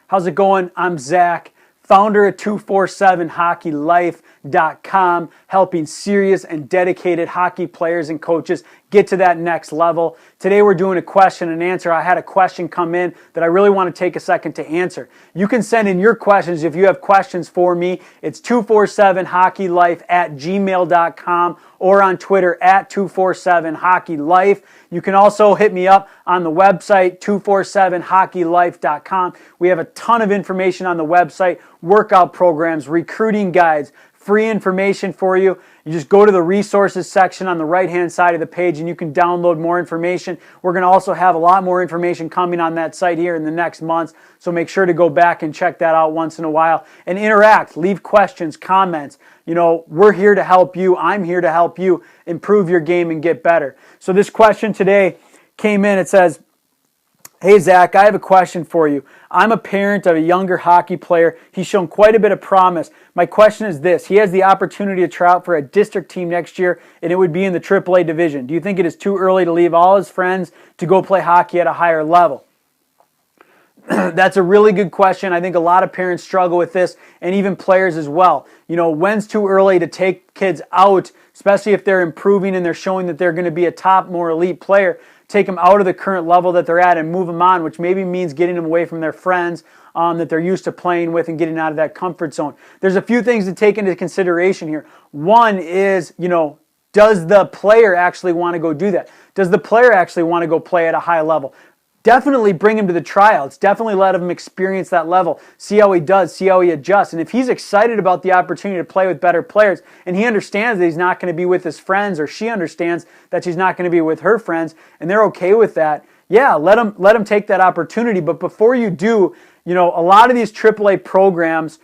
How's it going? I'm Zach, founder of 247hockeylife.com, helping serious and dedicated hockey players and coaches get to that next level. Today we're doing a question and answer. I had a question come in that I really want to take a second to answer. You can send in your questions if you have questions for me. It's 247hockeylife@gmail.com or on Twitter at 247hockeylife. You can also hit me up on the website 247hockeylife.com. We have a ton of information on the website, workout programs, recruiting guides, free information for you. You just go to the resources section on the right-hand side of the page and you can download more information. We're going to also have a lot more information coming on that site here in the next months, so make sure to go back and check that out once in a while and interact, leave questions, comments. You know, we're here to help you. I'm here to help you improve your game and get better. So this question today came in. It says, "Hey Zach, I have a question for you. I'm a parent of a younger hockey player. He's shown quite a bit of promise. My question is this: he has the opportunity to try out for a district team next year, and it would be in the AAA division. Do you think it is too early to leave all his friends to go play hockey at a higher level?" That's a really good question. I think a lot of parents struggle with this, and even players as well. You know, when's too early to take kids out, especially if they're improving and they're showing that they're going to be a top, more elite player? Take them out of the current level that they're at and move them on, which maybe means getting them away from their friends that they're used to playing with and getting out of that comfort zone. There's a few things to take into consideration here. One is, you know, does the player actually want to go do that? Does the player actually want to go play at a high level? Definitely bring him to the tryouts. Definitely let him experience that level. See how he does. See how he adjusts. And if he's excited about the opportunity to play with better players, and he understands that he's not going to be with his friends, or she understands that she's not going to be with her friends, and they're okay with that, yeah, let him take that opportunity. But before you do, you know, a lot of these AAA programs,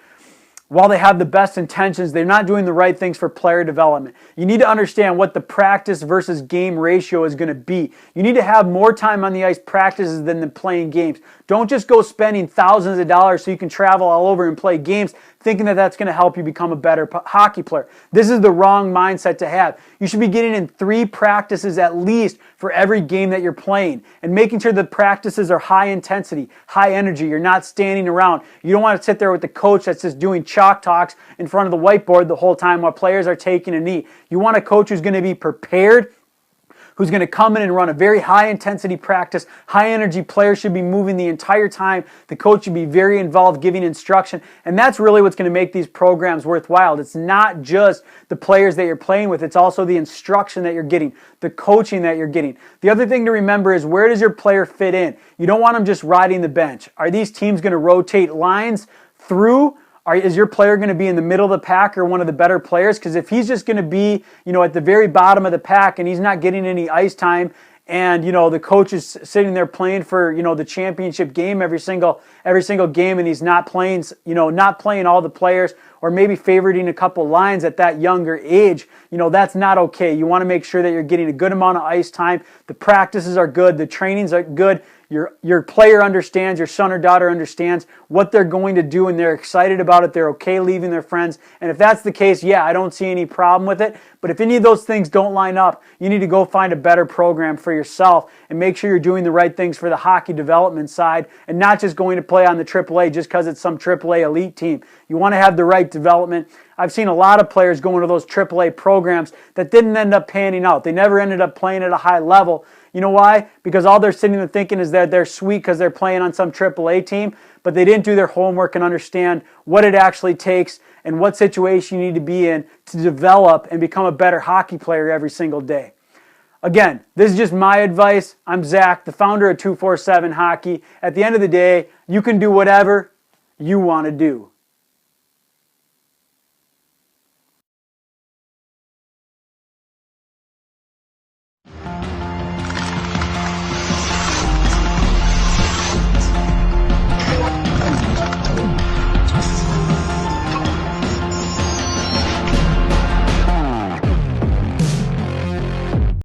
while they have the best intentions, they're not doing the right things for player development. You need to understand what the practice versus game ratio is going to be. You need to have more time on the ice practices than playing games. Don't just go spending thousands of dollars so you can travel all over and play games thinking that that's going to help you become a better hockey player. This is the wrong mindset to have. You should be getting in 3 practices at least for every game that you're playing, and making sure the practices are high intensity, high energy. You're not standing around. You don't want to sit there with the coach that's just doing chalk talks in front of the whiteboard the whole time while players are taking a knee. You want a coach who's going to be prepared, who's going to come in and run a very high-intensity practice. High-energy players should be moving the entire time. The coach should be very involved, giving instruction. And that's really what's going to make these programs worthwhile. It's not just the players that you're playing with. It's also the instruction that you're getting, the coaching that you're getting. The other thing to remember is, where does your player fit in? You don't want them just riding the bench. Are these teams going to rotate lines through? Is your player going to be in the middle of the pack or one of the better players? Because if he's just going to be, you know, at the very bottom of the pack and he's not getting any ice time, and, you know, the coach is sitting there playing for, you know, the championship game every single game, and he's not playing, you know, not playing all the players, or maybe favoriting a couple lines at that younger age, you know, that's not okay. You want to make sure that you're getting a good amount of ice time. The practices are good. The trainings are good. Your player understands, your son or daughter understands what they're going to do, and they're excited about it. They're okay leaving their friends. And if that's the case, yeah, I don't see any problem with it. But if any of those things don't line up, you need to go find a better program for yourself and make sure you're doing the right things for the hockey development side, and not just going to play on the AAA just because it's some AAA elite team. You want to have the right development. I've seen a lot of players going to those AAA programs that didn't end up panning out. They never ended up playing at a high level. You know why? Because all they're sitting there thinking is that they're sweet because they're playing on some AAA team, but they didn't do their homework and understand what it actually takes and what situation you need to be in to develop and become a better hockey player every single day. Again, this is just my advice. I'm Zach, the founder of 247 Hockey. At the end of the day, you can do whatever you want to do.